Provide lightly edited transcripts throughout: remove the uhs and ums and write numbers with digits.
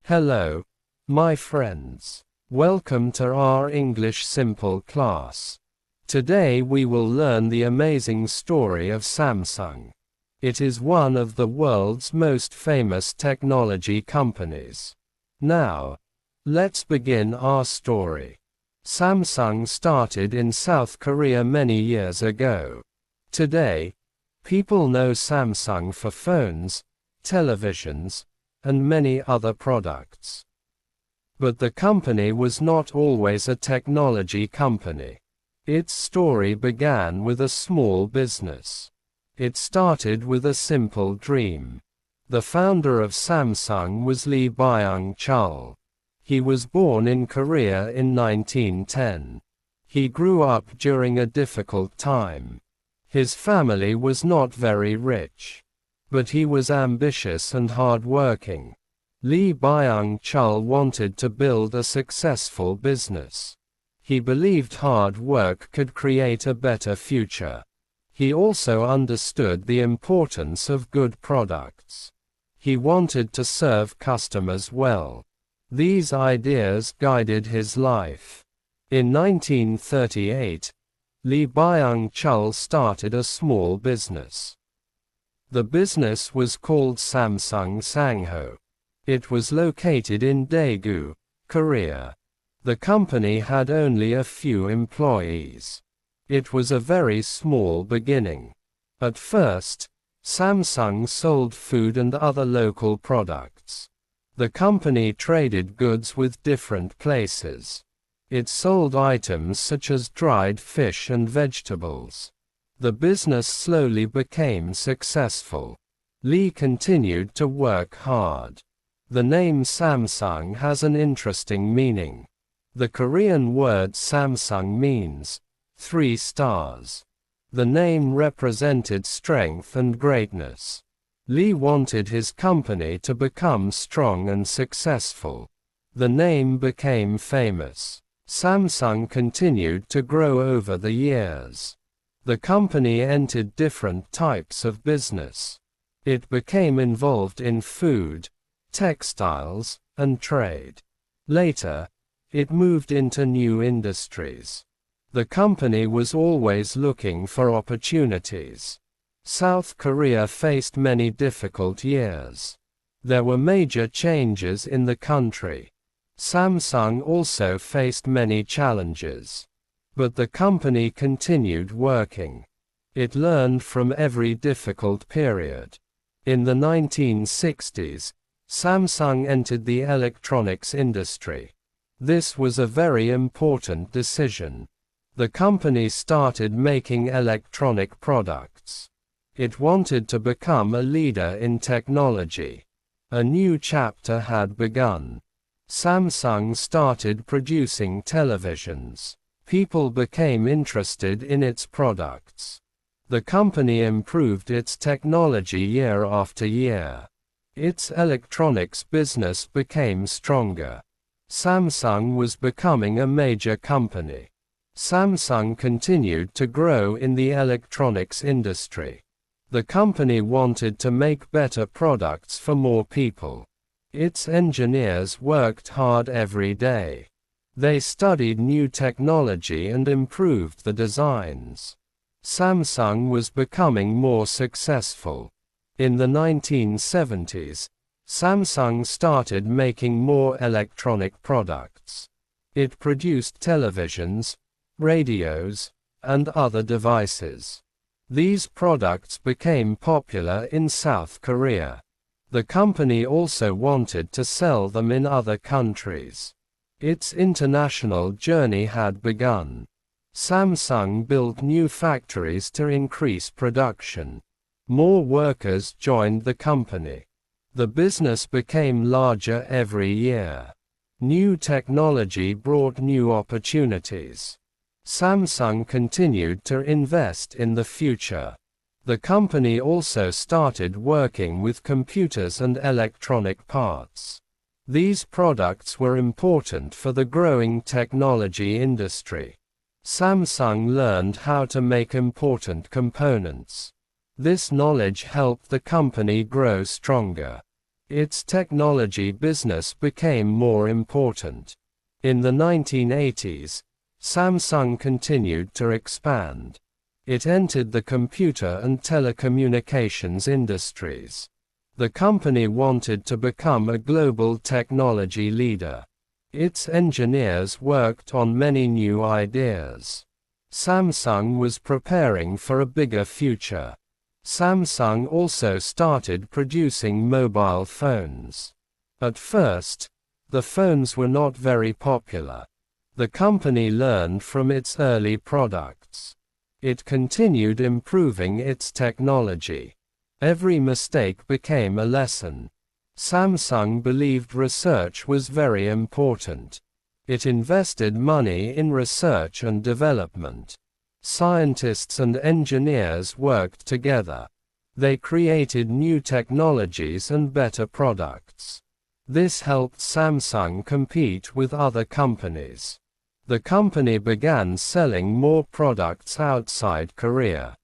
Hello, my friends. Welcome to our English Simple class. Today we will learn the amazing story of Samsung. It is one of the world's most famous technology companies. Now, let's begin our story. Samsung started in South Korea many years ago. Today, people know Samsung for phones, televisions, and many other products. But the company was not always a technology company. Its story began with a small business. It started with a simple dream. The founder of Samsung was Lee Byung-chul. He was born in Korea in 1910. He grew up during a difficult time. His family was not very rich. But he was ambitious and hard-working. Lee Byung-chul wanted to build a successful business. He believed hard work could create a better future. He also understood the importance of good products. He wanted to serve customers well. These ideas guided his life. In 1938, Lee Byung-chul started a small business. The business was called Samsung Sangho. It was located in Daegu, Korea. The company had only a few employees. It was a very small beginning. At first, Samsung sold food and other local products. The company traded goods with different places. It sold items such as dried fish and vegetables. The business slowly became successful. Lee continued to work hard. The name Samsung has an interesting meaning. The Korean word Samsung means 3 stars. The name represented strength and greatness. Lee wanted his company to become strong and successful. The name became famous. Samsung continued to grow over the years. The company entered different types of business. It became involved in food, textiles, and trade. Later, it moved into new industries. The company was always looking for opportunities. South Korea faced many difficult years. There were major changes in the country. Samsung also faced many challenges. But the company continued working. It learned from every difficult period. In the 1960s, Samsung entered the electronics industry. This was a very important decision. The company started making electronic products. It wanted to become a leader in technology. A new chapter had begun. Samsung started producing televisions. People became interested in its products. The company improved its technology year after year. Its electronics business became stronger. Samsung was becoming a major company. Samsung continued to grow in the electronics industry. The company wanted to make better products for more people. Its engineers worked hard every day. They studied new technology and improved the designs. Samsung was becoming more successful. In the 1970s, Samsung started making more electronic products. It produced televisions, radios, and other devices. These products became popular in South Korea. The company also wanted to sell them in other countries. Its international journey had begun. Samsung built new factories to increase production. More workers joined the company. The business became larger every year. New technology brought new opportunities. Samsung continued to invest in the future. The company also started working with computers and electronic parts. These products were important for the growing technology industry. Samsung learned how to make important components. This knowledge helped the company grow stronger. Its technology business became more important. In the 1980s, Samsung continued to expand. It entered the computer and telecommunications industries. The company wanted to become a global technology leader. Its engineers worked on many new ideas. Samsung was preparing for a bigger future. Samsung also started producing mobile phones. At first, the phones were not very popular. The company learned from its early products. It continued improving its technology. Every mistake became a lesson. Samsung believed research was very important. It invested money in research and development. Scientists and engineers worked together. They created new technologies and better products. This helped Samsung compete with other companies. The company began selling more products outside Korea.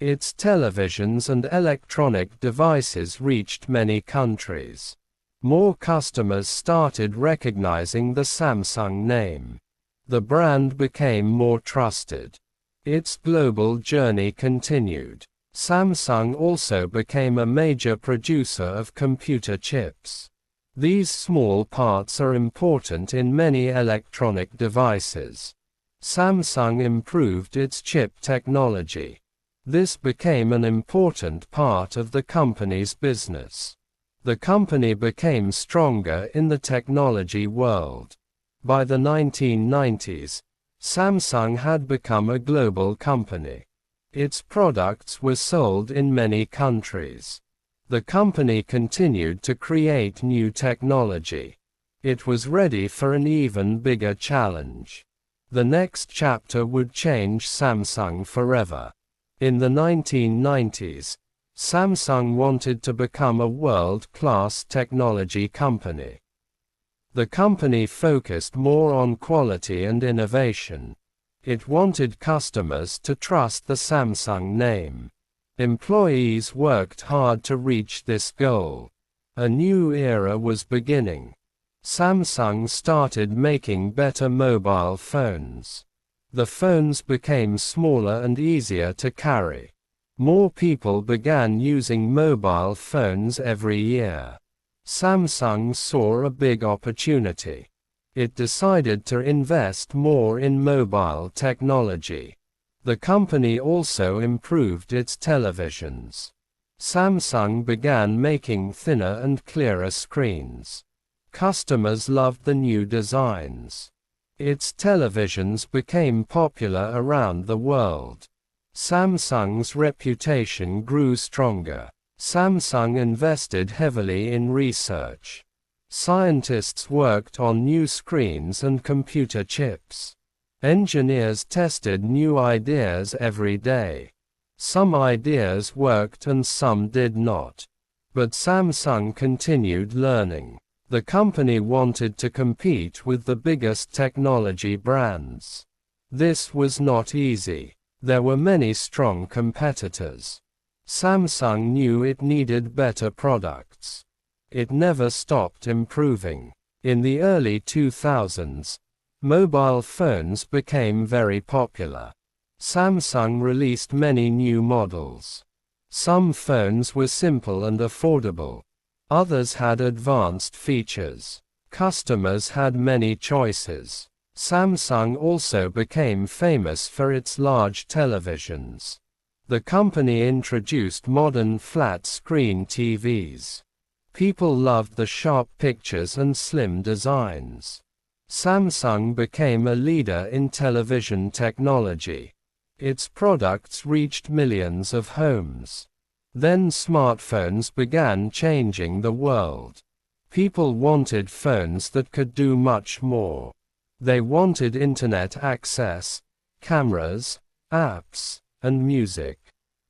Its televisions and electronic devices reached many countries. More customers started recognizing the Samsung name. The brand became more trusted. Its global journey continued. Samsung also became a major producer of computer chips. These small parts are important in many electronic devices. Samsung improved its chip technology. This became an important part of the company's business. The company became stronger in the technology world. By the 1990s, Samsung had become a global company. Its products were sold in many countries. The company continued to create new technology. It was ready for an even bigger challenge. The next chapter would change Samsung forever. In the 1990s, Samsung wanted to become a world-class technology company. The company focused more on quality and innovation. It wanted customers to trust the Samsung name. Employees worked hard to reach this goal. A new era was beginning. Samsung started making better mobile phones. The phones became smaller and easier to carry. More people began using mobile phones every year. Samsung saw a big opportunity. It decided to invest more in mobile technology. The company also improved its televisions. Samsung began making thinner and clearer screens. Customers loved the new designs. Its televisions became popular around the world. Samsung's reputation grew stronger. Samsung invested heavily in research. Scientists worked on new screens and computer chips. Engineers tested new ideas every day. Some ideas worked and some did not. But Samsung continued learning. The company wanted to compete with the biggest technology brands. This was not easy. There were many strong competitors. Samsung knew it needed better products. It never stopped improving. In the early 2000s, mobile phones became very popular. Samsung released many new models. Some phones were simple and affordable. Others had advanced features. Customers had many choices. Samsung also became famous for its large televisions. The company introduced modern flat-screen TVs. People loved the sharp pictures and slim designs. Samsung became a leader in television technology. Its products reached millions of homes. Then smartphones began changing the world. People wanted phones that could do much more. They wanted internet access, cameras, apps, and music.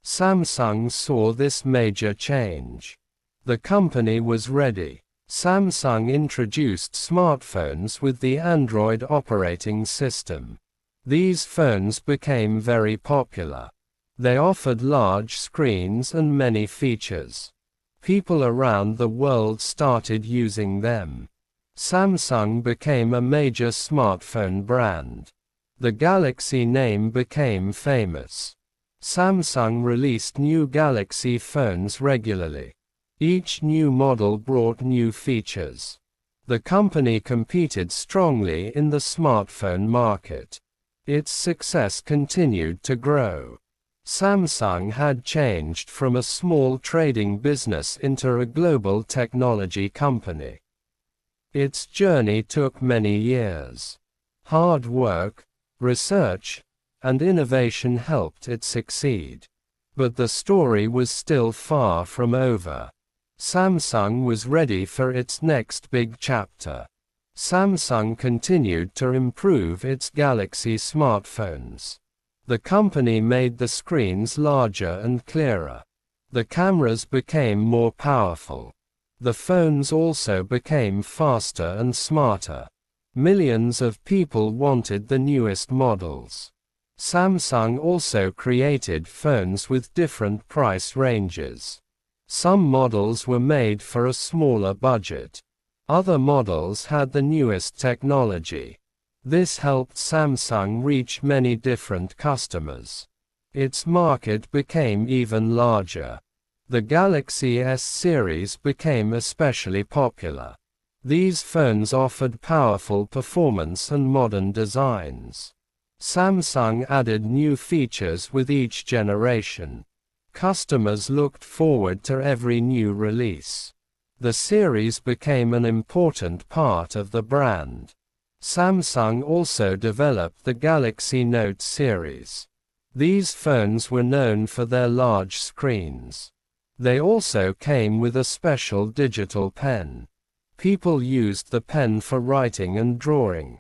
Samsung saw this major change. The company was ready. Samsung introduced smartphones with the Android operating system. These phones became very popular. They offered large screens and many features. People around the world started using them. Samsung became a major smartphone brand. The Galaxy name became famous. Samsung released new Galaxy phones regularly. Each new model brought new features. The company competed strongly in the smartphone market. Its success continued to grow. Samsung had changed from a small trading business into a global technology company. Its journey took many years. Hard work, research, and innovation helped it succeed. But the story was still far from over. Samsung was ready for its next big chapter. Samsung continued to improve its Galaxy smartphones. The company made the screens larger and clearer. The cameras became more powerful. The phones also became faster and smarter. Millions of people wanted the newest models. Samsung also created phones with different price ranges. Some models were made for a smaller budget. Other models had the newest technology. This helped Samsung reach many different customers. Its market became even larger. The Galaxy S series became especially popular. These phones offered powerful performance and modern designs. Samsung added new features with each generation. Customers looked forward to every new release. The series became an important part of the brand. Samsung also developed the Galaxy Note series. These phones were known for their large screens. They also came with a special digital pen. People used the pen for writing and drawing.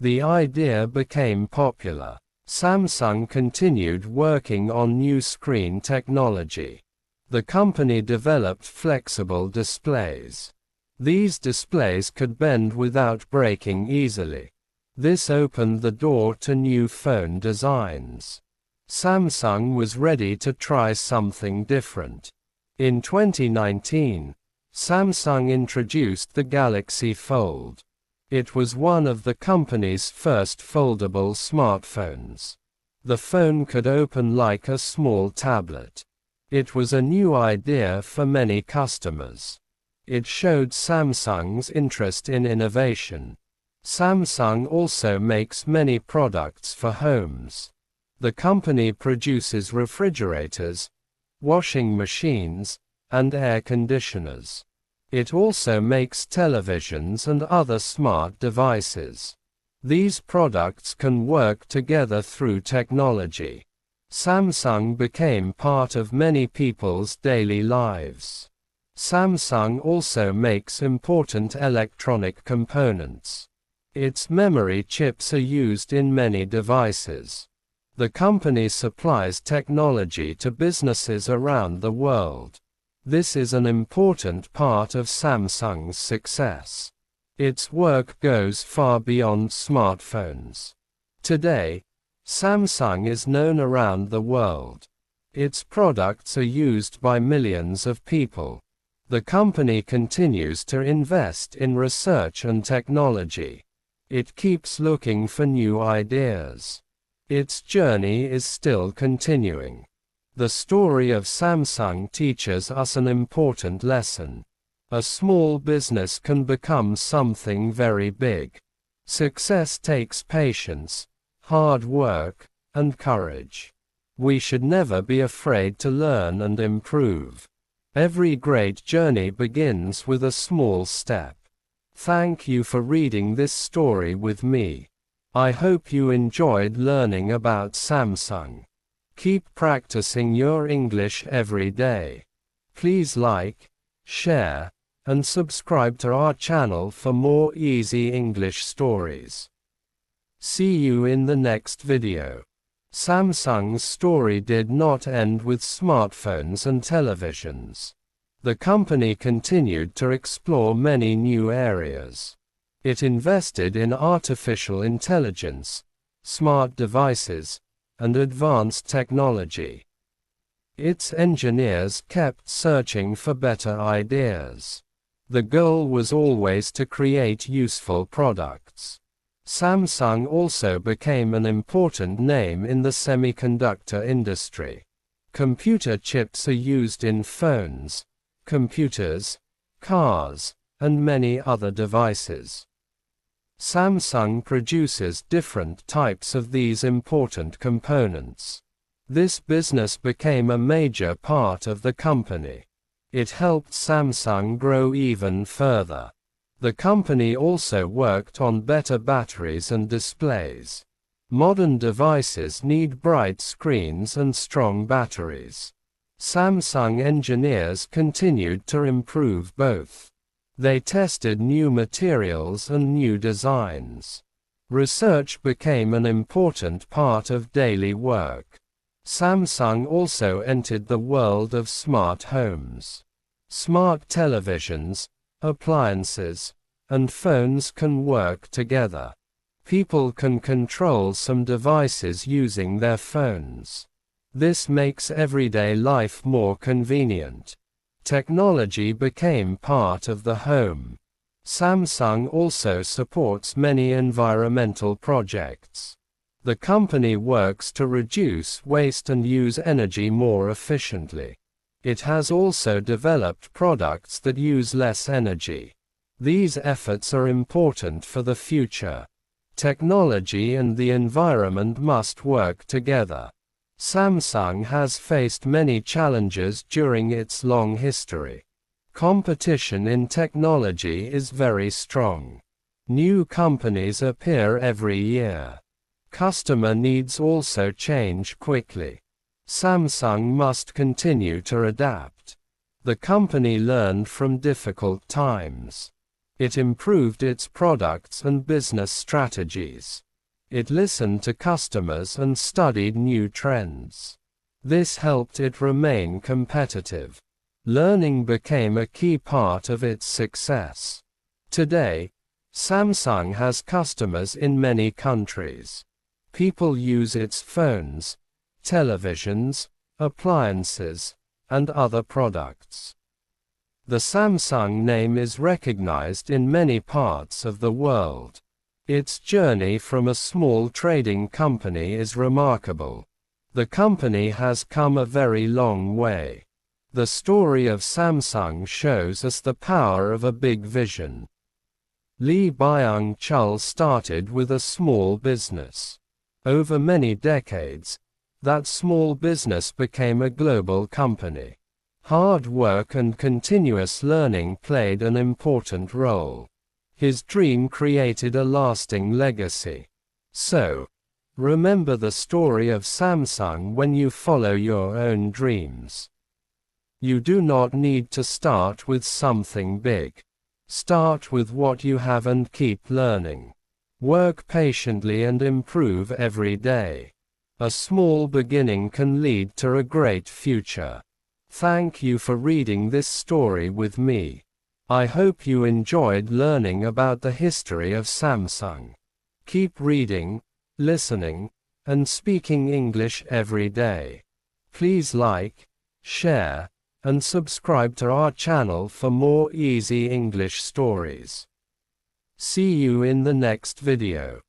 The idea became popular. Samsung continued working on new screen technology. The company developed flexible displays. These displays could bend without breaking easily. This opened the door to new phone designs. Samsung was ready to try something different. In 2019, Samsung introduced the Galaxy Fold. It was one of the company's first foldable smartphones. The phone could open like a small tablet. It was a new idea for many customers. It showed Samsung's interest in innovation. Samsung also makes many products for homes. The company produces refrigerators, washing machines, and air conditioners. It also makes televisions and other smart devices. These products can work together through technology. Samsung became part of many people's daily lives. Samsung also makes important electronic components. Its memory chips are used in many devices. The company supplies technology to businesses around the world. This is an important part of Samsung's success. Its work goes far beyond smartphones. Today, Samsung is known around the world. Its products are used by millions of people. The company continues to invest in research and technology. It keeps looking for new ideas. Its journey is still continuing. The story of Samsung teaches us an important lesson. A small business can become something very big. Success takes patience, hard work, and courage. We should never be afraid to learn and improve. Every great journey begins with a small step. Thank you for reading this story with me. I hope you enjoyed learning about Samsung. Keep practicing your English every day. Please like, share, and subscribe to our channel for more easy English stories. See you in the next video. Samsung's story did not end with smartphones and televisions. The company continued to explore many new areas. It invested in artificial intelligence, smart devices, and advanced technology. Its engineers kept searching for better ideas. The goal was always to create useful products. Samsung also became an important name in the semiconductor industry. Computer chips are used in phones, computers, cars, and many other devices. Samsung produces different types of these important components. This business became a major part of the company. It helped Samsung grow even further. The company also worked on better batteries and displays. Modern devices need bright screens and strong batteries. Samsung engineers continued to improve both. They tested new materials and new designs. Research became an important part of daily work. Samsung also entered the world of smart homes. Smart televisions, appliances, and phones can work together. People can control some devices using their phones. This makes everyday life more convenient. Technology became part of the home. Samsung also supports many environmental projects. The company works to reduce waste and use energy more efficiently. It has also developed products that use less energy. These efforts are important for the future. Technology and the environment must work together. Samsung has faced many challenges during its long history. Competition in technology is very strong. New companies appear every year. Customer needs also change quickly. Samsung must continue to adapt. The company learned from difficult times. It improved its products and business strategies. It listened to customers and studied new trends. This helped it remain competitive. Learning became a key part of its success. Today, Samsung has customers in many countries. People use its phones, televisions, appliances, and other products. The Samsung name is recognized in many parts of the world. Its journey from a small trading company is remarkable. The company has come a very long way. The story of Samsung shows us the power of a big vision. Lee Byung-chul started with a small business. Over many decades, that small business became a global company. Hard work and continuous learning played an important role. His dream created a lasting legacy. So, remember the story of Samsung when you follow your own dreams. You do not need to start with something big. Start with what you have and keep learning. Work patiently and improve every day. A small beginning can lead to a great future. Thank you for reading this story with me. I hope you enjoyed learning about the history of Samsung. Keep reading, listening, and speaking English every day. Please like, share, and subscribe to our channel for more easy English stories. See you in the next video.